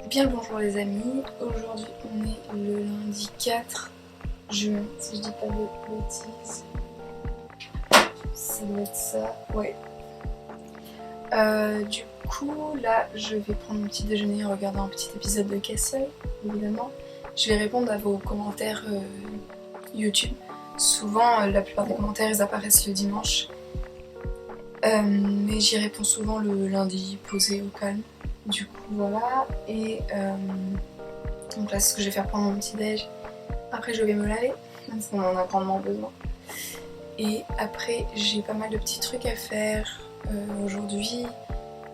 Bien le bonjour les amis, aujourd'hui on est le lundi 4 juin, si je dis pas de bêtises. Ça doit être ça, ouais. Du coup là je vais prendre mon petit déjeuner en regardant un petit épisode de Castle, évidemment. Je vais répondre à vos commentaires YouTube. Souvent la plupart des commentaires ils apparaissent le dimanche. Mais j'y réponds souvent le lundi, posé au calme. Du coup voilà, et donc là c'est ce que je vais faire prendre mon petit déj. Après je vais me laver, parce qu'on en a grandement besoin. Et après j'ai pas mal de petits trucs à faire. Aujourd'hui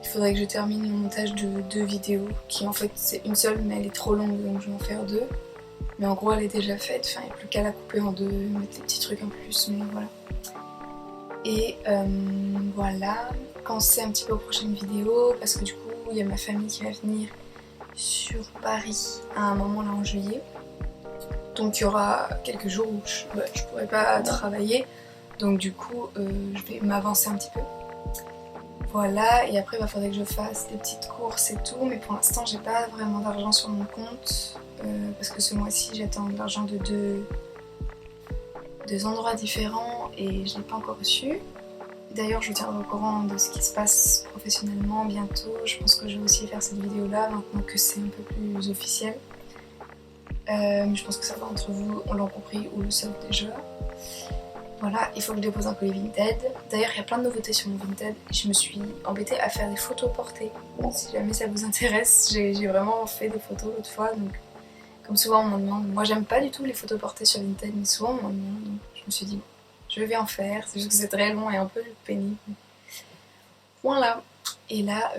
il faudrait que je termine mon montage de 2 vidéos, qui en fait c'est une seule mais elle est trop longue donc je vais en faire 2. Mais en gros elle est déjà faite, enfin il n'y a plus qu'à la couper en 2, mettre des petits trucs en plus, mais voilà. Et voilà, penser un petit peu aux prochaines vidéos parce que du coup il y a ma famille qui va venir sur Paris à un moment là en juillet. Donc il y aura quelques jours où je pourrai pas travailler. Donc du coup je vais m'avancer un petit peu. Voilà, et après il faudrait que je fasse des petites courses et tout. Mais pour l'instant j'ai pas vraiment d'argent sur mon compte. Parce que ce mois-ci j'attends de l'argent de deux endroits différents et je l'ai pas encore reçu. D'ailleurs je vous tiendrai au courant de ce qui se passe professionnellement bientôt. Je pense que je vais aussi faire cette vidéo là maintenant que c'est un peu plus officiel. Mais je pense que certains d'entre vous l'ont compris ou le savent déjà. Voilà, il faut que je dépose un colis Vinted. D'ailleurs il y a plein de nouveautés sur mon Vinted. Je me suis embêtée à faire des photos portées. Si jamais ça vous intéresse, j'ai vraiment fait des photos l'autre fois. Donc comme souvent on m'en demande, moi j'aime pas du tout les photos portées sur Vinted, mais souvent on m'en demande. Donc je me suis dit je vais en faire, c'est juste que c'est très long et un peu pénible. Voilà. Et là,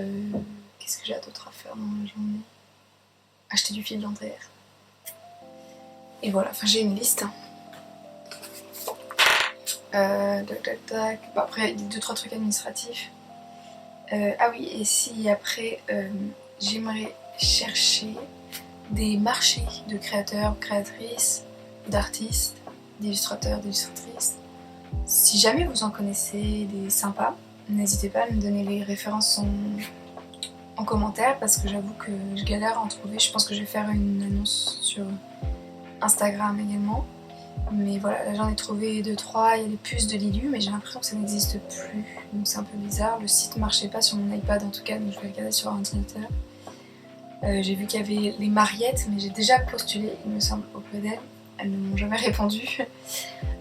qu'est-ce que j'ai d'autre à faire dans la journée? Acheter du fil dentaire. Et voilà, enfin j'ai une liste. Tac. Bon, après, 2-3 trucs administratifs. Ah oui, et si après, j'aimerais chercher des marchés de créateurs, créatrices, d'artistes, d'illustrateurs, d'illustratrices. Si jamais vous en connaissez des sympas, n'hésitez pas à me donner les références en commentaire parce que j'avoue que je galère à en trouver. Je pense que je vais faire une annonce sur Instagram également. Mais voilà, là j'en ai trouvé 2-3. Il y a les puces de Lilu, mais j'ai l'impression que ça n'existe plus. Donc c'est un peu bizarre. Le site marchait pas sur mon iPad en tout cas, donc je vais regarder sur ordinateur. J'ai vu qu'il y avait les Mariettes, mais j'ai déjà postulé, il me semble, auprès d'elles. Elles ne m'ont jamais répondu.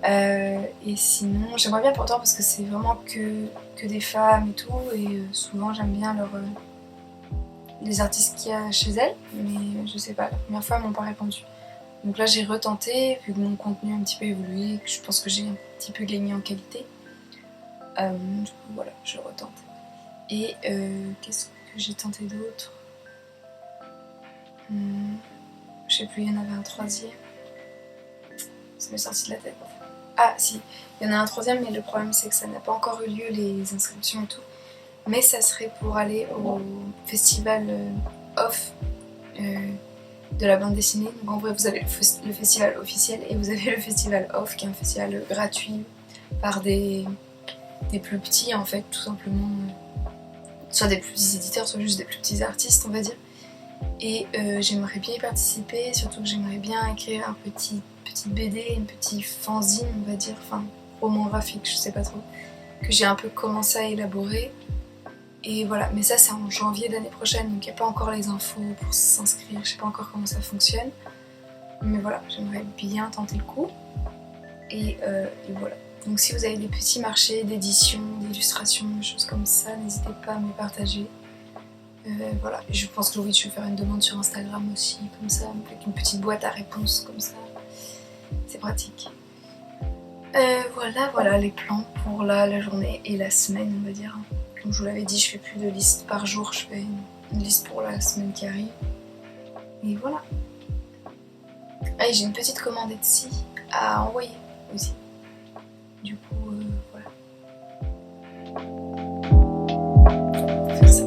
Et sinon, j'aimerais bien pourtant parce que c'est vraiment que des femmes et tout. Et souvent j'aime bien les artistes qu'il y a chez elles. Mais je sais pas, la première fois elles m'ont pas répondu. Donc là j'ai retenté, vu que mon contenu a un petit peu évolué, que je pense que j'ai un petit peu gagné en qualité. Du coup voilà, je retente. Et qu'est-ce que j'ai tenté d'autre? Je sais plus, il y en avait un troisième. Ça m'est sorti de la tête. Ah si, il y en a un troisième, mais le problème c'est que ça n'a pas encore eu lieu, les inscriptions et tout. Mais ça serait pour aller au festival off de la bande dessinée. Donc en vrai vous avez le festival officiel et vous avez le festival off qui est un festival gratuit par des plus petits en fait, tout simplement. Soit des plus petits éditeurs, soit juste des plus petits artistes on va dire. Et j'aimerais bien y participer, surtout que j'aimerais bien écrire un petite BD, une petite fanzine on va dire, enfin roman graphique, je sais pas trop, que j'ai un peu commencé à élaborer. Et voilà, mais ça c'est en janvier de l'année prochaine, donc il n'y a pas encore les infos pour s'inscrire, je sais pas encore comment ça fonctionne. Mais voilà, j'aimerais bien tenter le coup. Et voilà. Donc si vous avez des petits marchés d'édition, d'illustration, des choses comme ça, n'hésitez pas à me les partager. Voilà, et je pense que oui, je vais faire une demande sur Instagram aussi, comme ça, avec une petite boîte à réponses, comme ça. C'est pratique. Voilà les plans pour la journée et la semaine, on va dire. Comme je vous l'avais dit, je fais plus de liste par jour, je fais une liste pour la semaine qui arrive. Et voilà. Ah, et j'ai une petite commande Etsy à envoyer aussi. Du coup, voilà. Faire ça.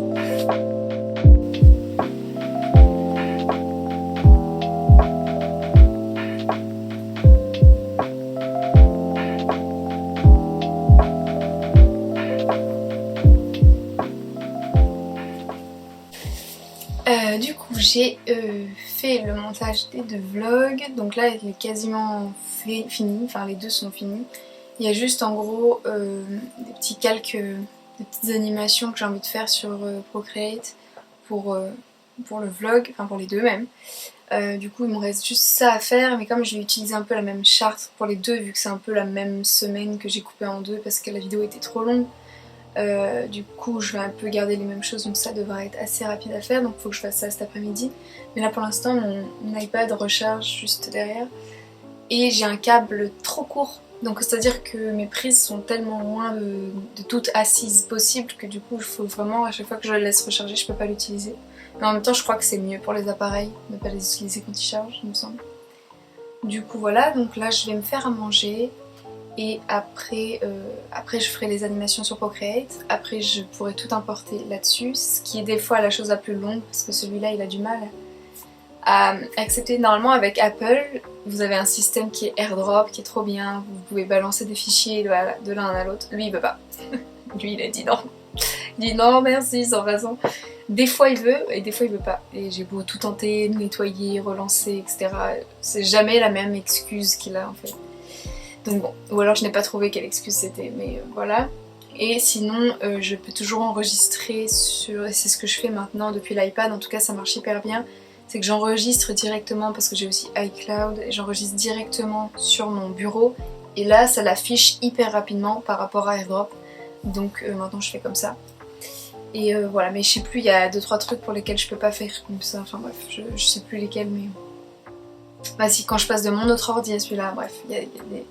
Du coup, j'ai fait le montage des 2 vlogs, donc là il est quasiment fini, enfin les 2 sont finis. Il y a juste en gros des petits calques, des petites animations que j'ai envie de faire sur Procreate pour le vlog, enfin pour les 2 même. Du coup il me reste juste ça à faire, mais comme je vais utiliser un peu la même charte pour les 2 vu que c'est un peu la même semaine que j'ai coupé en 2 parce que la vidéo était trop longue. Du coup je vais un peu garder les mêmes choses, donc ça devrait être assez rapide à faire, donc il faut que je fasse ça cet après-midi. Mais là pour l'instant mon iPad recharge juste derrière et j'ai un câble trop court, donc c'est à dire que mes prises sont tellement loin de toute assise possible que du coup il faut vraiment à chaque fois que je le laisse recharger je peux pas l'utiliser. Mais en même temps je crois que c'est mieux pour les appareils de ne pas les utiliser quand ils chargent, il me semble. Du coup voilà, donc là je vais me faire à manger. Et après je ferai les animations sur Procreate. Après je pourrai tout importer là-dessus, ce qui est des fois la chose la plus longue parce que celui-là il a du mal à accepter. Normalement avec Apple, vous avez un système qui est AirDrop, qui est trop bien, vous pouvez balancer des fichiers de l'un à l'autre. Lui il veut pas. Lui il a dit non. Il dit non merci, sans façon. Des fois il veut et des fois il veut pas. Et j'ai beau tout tenter, nettoyer, relancer, etc. C'est jamais la même excuse qu'il a en fait. Donc bon, ou alors je n'ai pas trouvé quelle excuse c'était, mais voilà. Et sinon, je peux toujours enregistrer sur... Et c'est ce que je fais maintenant depuis l'iPad, en tout cas ça marche hyper bien. C'est que j'enregistre directement, parce que j'ai aussi iCloud, et j'enregistre directement sur mon bureau. Et là, ça l'affiche hyper rapidement par rapport à AirDrop. Donc maintenant je fais comme ça. Et voilà, mais je sais plus, il y a 2-3 trucs pour lesquels je peux pas faire comme ça. Enfin bref, je sais plus lesquels, mais... Bah si, quand je passe de mon autre ordi à celui-là, bref, il y a des...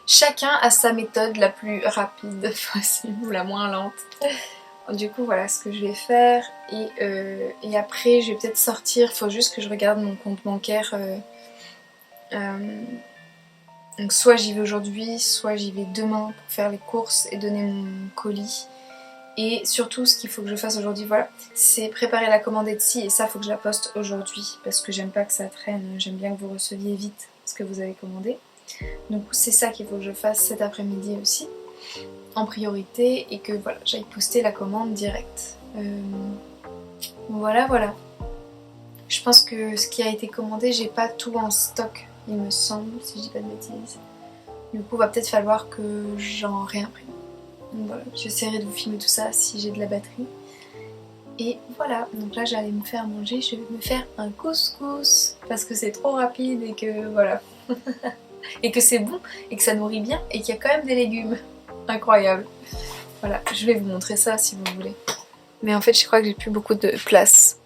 Chacun a sa méthode la plus rapide possible ou la moins lente. Du coup voilà ce que je vais faire et après je vais peut-être sortir, il faut juste que je regarde mon compte bancaire. Donc soit j'y vais aujourd'hui, soit j'y vais demain pour faire les courses et donner mon colis. Et surtout ce qu'il faut que je fasse aujourd'hui, voilà, c'est préparer la commande Etsy et ça faut que je la poste aujourd'hui parce que j'aime pas que ça traîne, j'aime bien que vous receviez vite ce que vous avez commandé. Donc c'est ça qu'il faut que je fasse cet après-midi aussi, en priorité, et que voilà, j'aille poster la commande directe. Voilà. Je pense que ce qui a été commandé, j'ai pas tout en stock, il me semble, si je dis pas de bêtises. Du coup, va peut-être falloir que j'en réimprime. Donc voilà, j'essaierai de vous filmer tout ça si j'ai de la batterie. Et voilà, donc là j'allais me faire manger, je vais me faire un couscous, parce que c'est trop rapide et que voilà. Et que c'est bon, et que ça nourrit bien, et qu'il y a quand même des légumes. Incroyable. Voilà, je vais vous montrer ça si vous voulez. Mais en fait, je crois que j'ai plus beaucoup de place.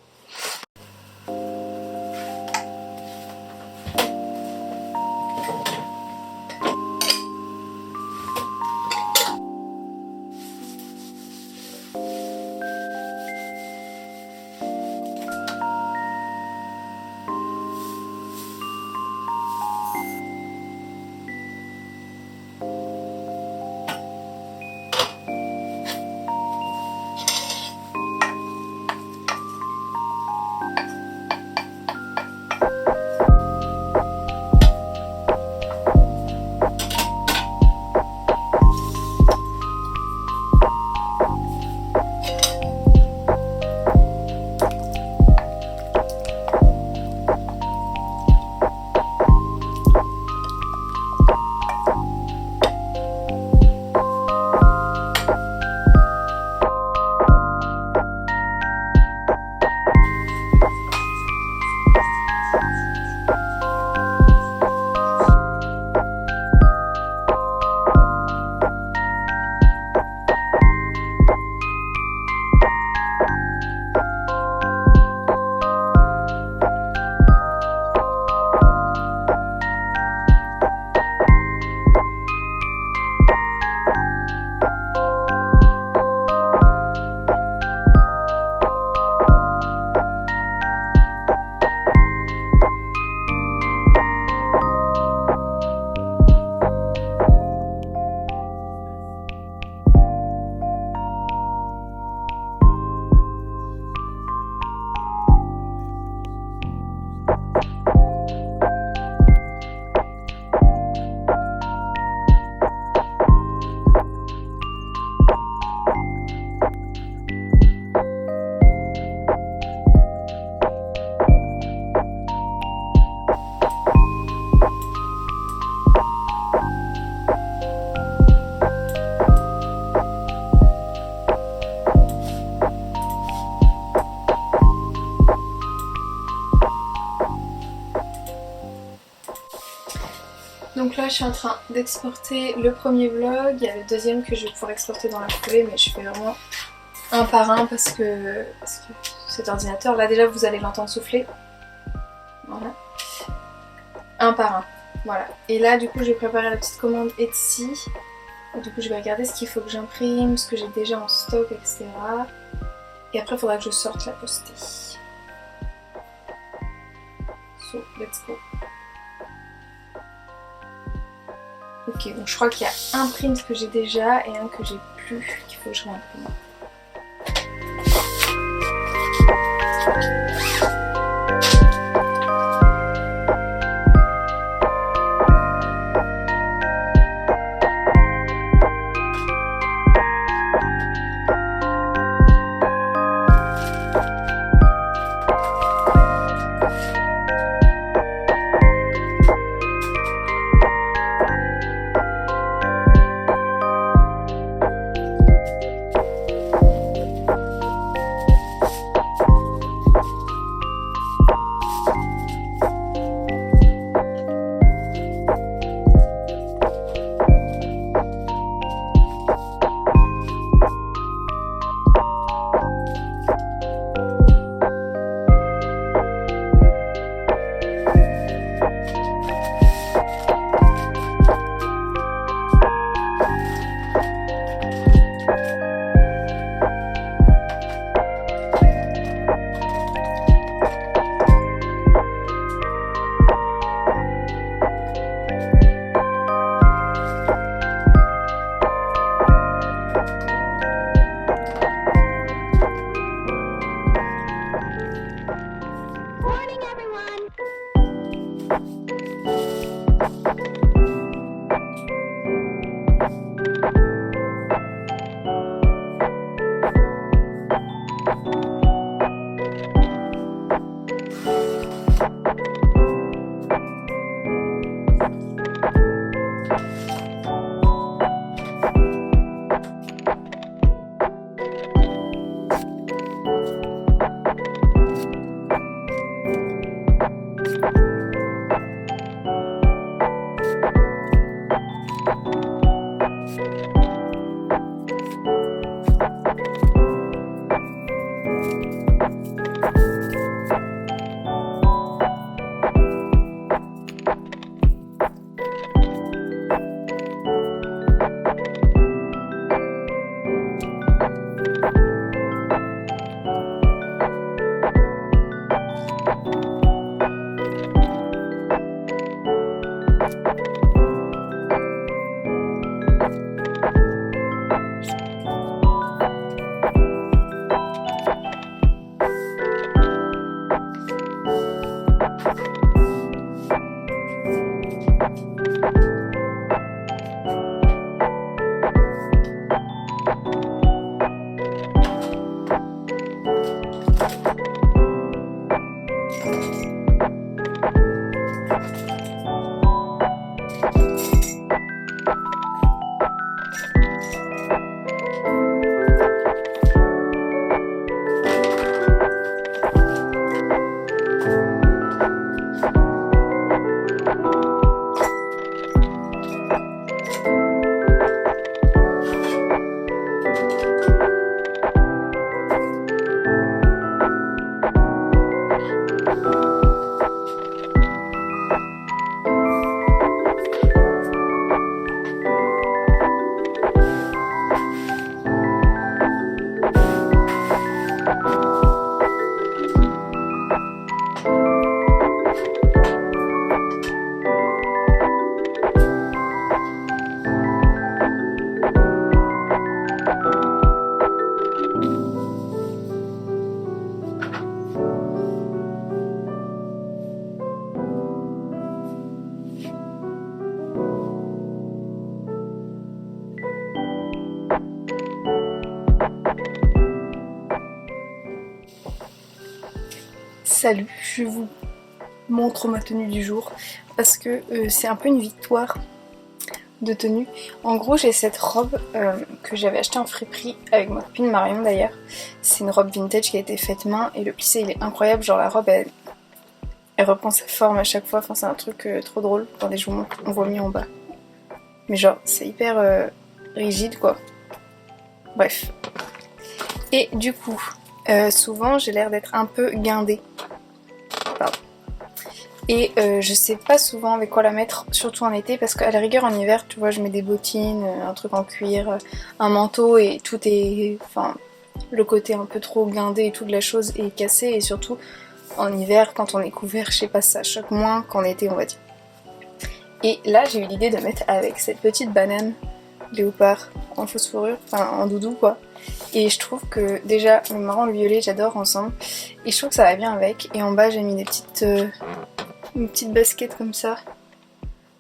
Donc là je suis en train d'exporter le premier vlog, il y a le deuxième que je vais pouvoir exporter dans la foulée, mais je fais vraiment un par un parce que cet ordinateur là déjà vous allez l'entendre souffler. Voilà. Un par un. Voilà. Et là du coup je vais préparer la petite commande Etsy. Du coup je vais regarder ce qu'il faut que j'imprime, ce que j'ai déjà en stock, etc. Et après il faudra que je sorte la poster. So let's go. Ok, bon je crois qu'il y a un print que j'ai déjà et un que j'ai plus qu'il faut que je réimprime. Salut, je vous montre ma tenue du jour parce que c'est un peu une victoire de tenue. En gros j'ai cette robe que j'avais achetée en friperie avec ma copine Marion d'ailleurs. C'est une robe vintage qui a été faite main et le plissé il est incroyable, genre la robe elle elle reprend sa forme à chaque fois. Enfin, c'est un truc trop drôle. Attendez, je vous montre, on voit mieux en bas. Mais genre, c'est hyper rigide quoi. Bref. Et du coup, souvent j'ai l'air d'être un peu guindée. Pardon. Et je sais pas souvent avec quoi la mettre, surtout en été, parce qu'à la rigueur en hiver, tu vois, je mets des bottines, un truc en cuir, un manteau et tout est... Enfin, le côté un peu trop guindé et tout de la chose est cassé, et surtout en hiver, quand on est couvert, je sais pas, ça choque moins qu'en été, on va dire. Et là, j'ai eu l'idée de mettre avec cette petite banane léopard en fausse fourrure, enfin en doudou quoi. Et je trouve que déjà le marron et le violet j'adore ensemble et je trouve que ça va bien avec. Et en bas j'ai mis des petites une petite basket comme ça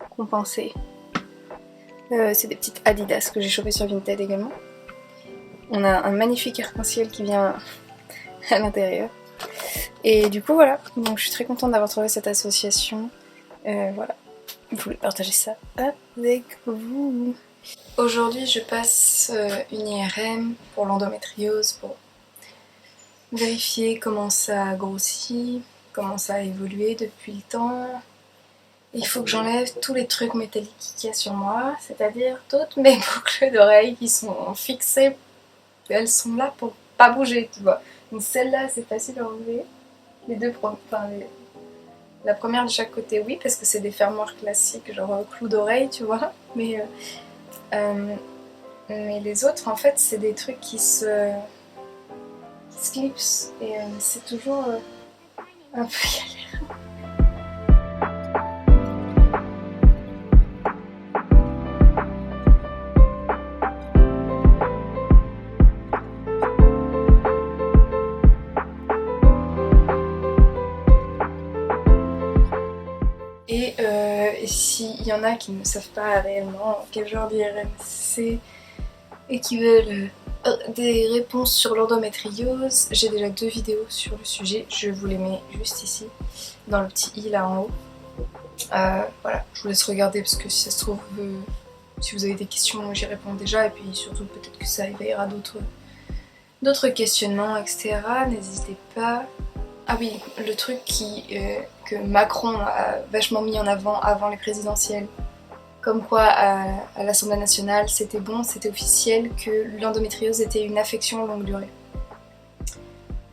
compensée. C'est des petites Adidas que j'ai chopées sur Vinted également. On a un magnifique arc-en-ciel qui vient à l'intérieur. Et du coup voilà, donc je suis très contente d'avoir trouvé cette association. Voilà, je voulais partager ça avec vous. Aujourd'hui, je passe une IRM pour l'endométriose, pour vérifier comment ça grossit, comment ça a évolué depuis le temps. Il faut que j'enlève tous les trucs métalliques qu'il y a sur moi, c'est-à-dire toutes mes boucles d'oreilles qui sont fixées. Elles sont là pour pas bouger, tu vois. Donc celle-là, c'est facile à enlever. Les deux, la première de chaque côté, oui, parce que c'est des fermoirs classiques, genre clous d'oreille, tu vois. Mais les autres, en fait, c'est des trucs qui se clipsent et c'est toujours un peu galère. Et s'il y en a qui ne savent pas réellement quel genre d'IRM c'est et qui veulent des réponses sur l'endométriose, j'ai déjà 2 vidéos sur le sujet, je vous les mets juste ici, dans le petit i là en haut. Voilà, je vous laisse regarder parce que si ça se trouve, si vous avez des questions, j'y réponds déjà, et puis surtout peut-être que ça éveillera d'autres questionnements, etc. N'hésitez pas. Ah oui, le truc que Macron a vachement mis en avant les présidentielles, comme quoi à l'Assemblée nationale c'était bon, c'était officiel que l'endométriose était une affection longue durée.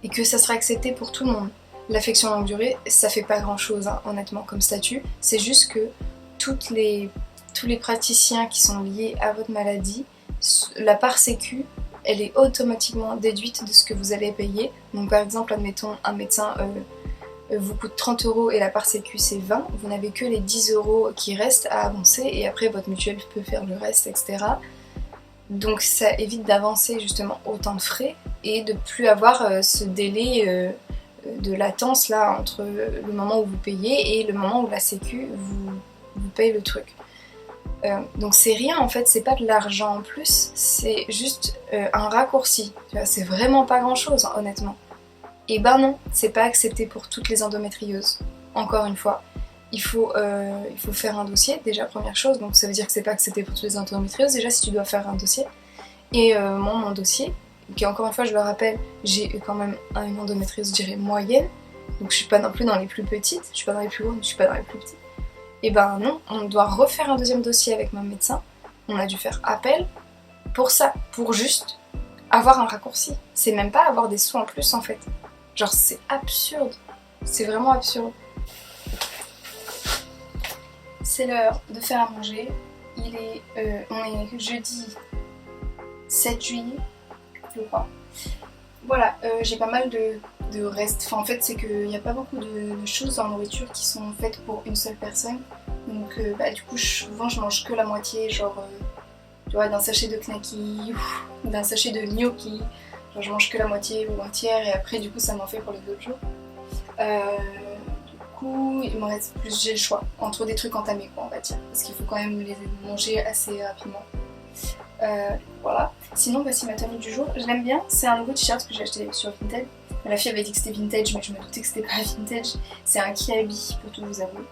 Et que ça sera accepté pour tout le monde. L'affection longue durée, ça fait pas grand chose hein, honnêtement comme statut, c'est juste que tous les praticiens qui sont liés à votre maladie, la part sécu, elle est automatiquement déduite de ce que vous allez payer. Donc par exemple, admettons un médecin vous coûte 30 € et la part sécu c'est 20, vous n'avez que les 10 € qui restent à avancer et après votre mutuelle peut faire le reste, etc. Donc ça évite d'avancer justement autant de frais et de plus avoir ce délai de latence là entre le moment où vous payez et le moment où la sécu vous paye le truc. Donc c'est rien en fait, c'est pas de l'argent en plus, c'est juste un raccourci. C'est vraiment pas grand chose hein, honnêtement. Et ben non, c'est pas accepté pour toutes les endométrioses. Encore une fois, il faut faire un dossier, déjà première chose, donc ça veut dire que c'est pas accepté pour toutes les endométrioses, déjà si tu dois faire un dossier. Et moi mon dossier, qui encore une fois je le rappelle, j'ai quand même une endométriose je dirais moyenne, donc je suis pas non plus dans les plus petites, je suis pas dans les plus grosses, je suis pas dans les plus petites. Et ben non, on doit refaire un deuxième dossier avec mon médecin, on a dû faire appel pour ça, pour juste avoir un raccourci. C'est même pas avoir des sous en plus en fait. Genre c'est absurde, c'est vraiment absurde. C'est l'heure de faire à manger, on est jeudi 7 juillet, je crois. Voilà, j'ai pas mal de restes, enfin en fait c'est qu'il n'y a pas beaucoup de choses en nourriture qui sont faites pour une seule personne. Donc du coup souvent je mange que la moitié, genre tu vois, d'un sachet de knacky ou d'un sachet de gnocchi. Genre je mange que la moitié ou un tiers et après du coup ça m'en fait pour les autres jours. Du coup il me reste plus, j'ai le choix entre des trucs entamés quoi on va dire. Parce qu'il faut quand même les manger assez rapidement. Voilà. Sinon voici ma tenue du jour, je l'aime bien, c'est un nouveau t-shirt que j'ai acheté sur Vinted. La fille avait dit que c'était vintage mais je me doutais que c'était pas vintage. C'est un Kiabi pour tout vous avouer.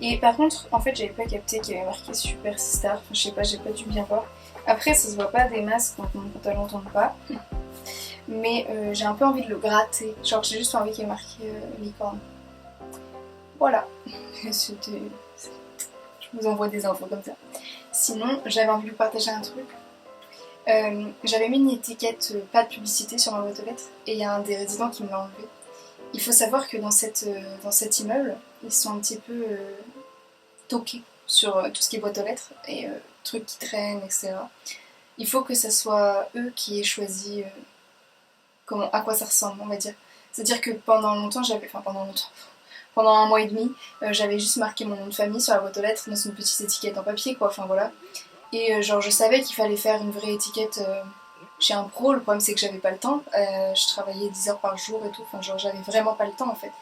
Et par contre en fait j'avais pas capté qu'il y avait marqué Superstar, enfin je sais pas, j'ai pas dû bien voir. Après ça se voit pas des masques quand mon pantalon tombe pas. Mais j'ai un peu envie de le gratter, genre j'ai juste envie qu'il y ait marqué licorne. Voilà, je vous envoie des infos comme ça. Sinon, j'avais envie de vous partager un truc. J'avais mis une étiquette pas de publicité sur ma boîte aux lettres et il y a un des résidents qui me l'a enlevé. Il faut savoir que dans cet immeuble, ils sont un petit peu toqués sur tout ce qui est boîte aux lettres et trucs qui traînent, etc. Il faut que ce soit eux qui aient choisi à quoi ça ressemble, on va dire. C'est-à-dire que pendant un mois et demi, j'avais juste marqué mon nom de famille sur la boîte aux lettres dans une petite étiquette en papier, quoi, enfin voilà. Et genre je savais qu'il fallait faire une vraie étiquette chez un pro, le problème c'est que j'avais pas le temps, je travaillais 10 heures par jour et tout, enfin genre j'avais vraiment pas le temps en fait.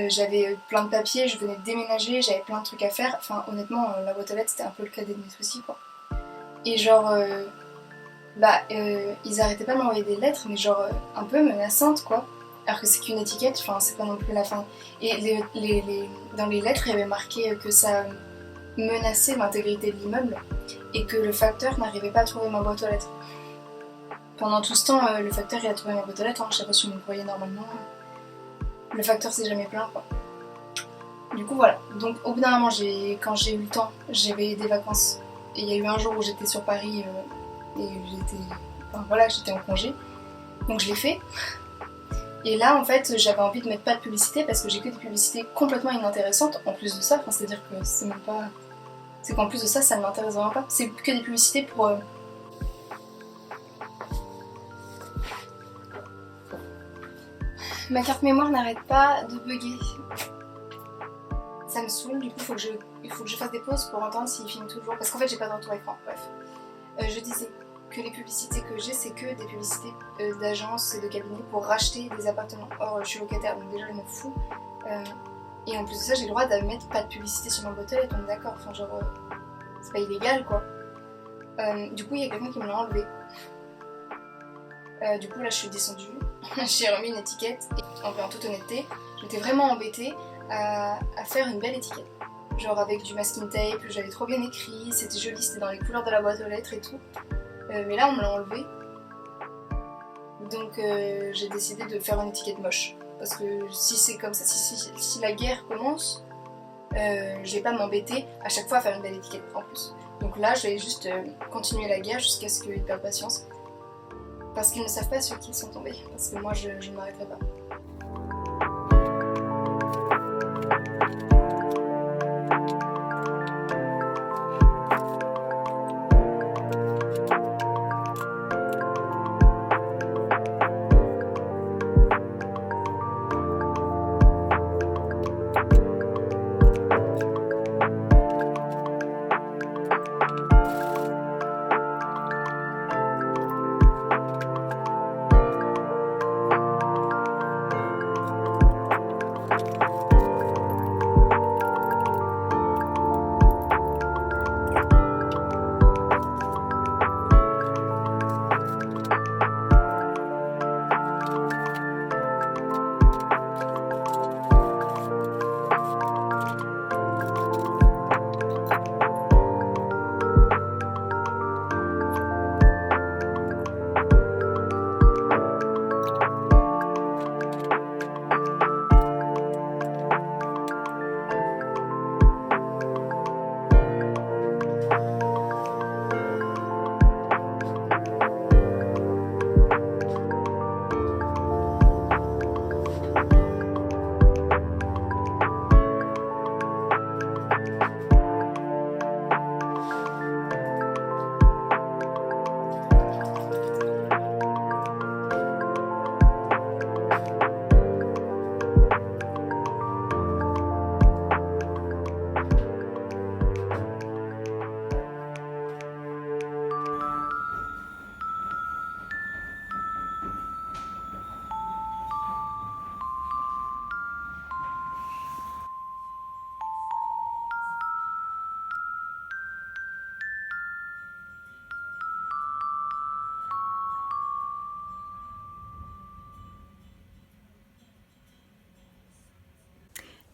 J'avais plein de papiers, je venais de déménager, j'avais plein de trucs à faire, enfin honnêtement la boîte aux lettres c'était un peu le cadet de mes soucis quoi. Et genre ils arrêtaient pas de m'envoyer des lettres mais genre un peu menaçantes quoi. Alors que c'est qu'une étiquette, enfin c'est pas non plus la fin. Et dans les lettres il y avait marqué que ça menaçait l'intégrité de l'immeuble et que le facteur n'arrivait pas à trouver ma boîte aux lettres. Pendant tout ce temps, le facteur il a trouvé ma boîte aux lettres, hein, j'ai reçu mon courrier normalement. Le facteur s'est jamais plaint quoi. Du coup voilà, donc au bout d'un moment, quand j'ai eu le temps, j'avais des vacances. Et il y a eu un jour où j'étais sur Paris et j'étais en congé. Donc je l'ai fait. Et là en fait j'avais envie de mettre pas de publicité parce que j'ai que des publicités complètement inintéressantes en plus de ça, enfin, c'est-à-dire que c'est même pas... C'est qu'en plus de ça, ça ne m'intéresse vraiment pas. C'est que des publicités pour... Ma carte mémoire n'arrête pas de bugger. Ça me saoule, du coup il faut que je fasse des pauses pour entendre s'il filme toujours. Parce qu'en fait j'ai pas de retour écran, bref. Je disais que les publicités que j'ai, c'est que des publicités d'agences et de cabinets pour racheter des appartements. Or je suis locataire, donc déjà je me fous. Et en plus de ça, j'ai le droit de mettre pas de publicité sur ma boîte aux lettres, on est d'accord, enfin genre... c'est pas illégal quoi. Du coup il y a quelqu'un qui me l'a enlevé. Du coup là je suis descendue, j'ai remis une étiquette et en toute honnêteté, j'étais vraiment embêtée à faire une belle étiquette. Genre avec du masking tape, j'avais trop bien écrit, c'était joli, c'était dans les couleurs de la boîte aux lettres et tout. Mais là on me l'a enlevé. Donc j'ai décidé de faire une étiquette moche. Parce que si c'est comme ça, si la guerre commence, je vais pas m'embêter à chaque fois à faire une belle étiquette en plus. Donc là, je vais juste continuer la guerre jusqu'à ce qu'ils perdent patience. Parce qu'ils ne savent pas sur qui ils sont tombés. Parce que moi, je ne m'arrêterai pas.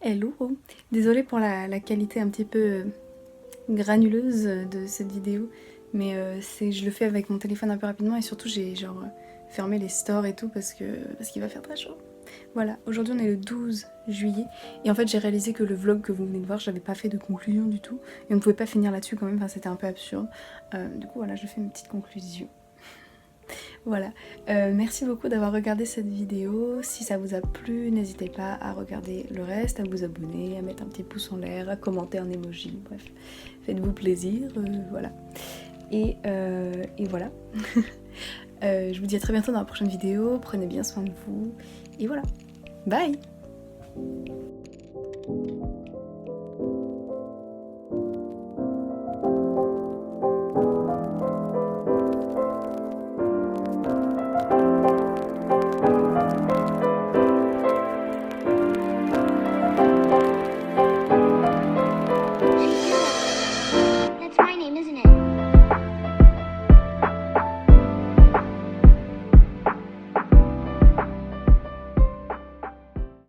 Hello, désolée pour la qualité un petit peu granuleuse de cette vidéo, mais je le fais avec mon téléphone un peu rapidement et surtout j'ai genre fermé les stores et tout parce qu'il va faire très chaud. Voilà, aujourd'hui on est le 12 juillet et en fait j'ai réalisé que le vlog que vous venez de voir, j'avais pas fait de conclusion du tout et on ne pouvait pas finir là-dessus quand même, enfin c'était un peu absurde. Du coup voilà, je fais une petite conclusion. Voilà, merci beaucoup d'avoir regardé cette vidéo. Si ça vous a plu, n'hésitez pas à regarder le reste, à vous abonner, à mettre un petit pouce en l'air, à commenter un emoji, bref, faites-vous plaisir, voilà. Et voilà. Je vous dis à très bientôt dans la prochaine vidéo, prenez bien soin de vous, et voilà, bye.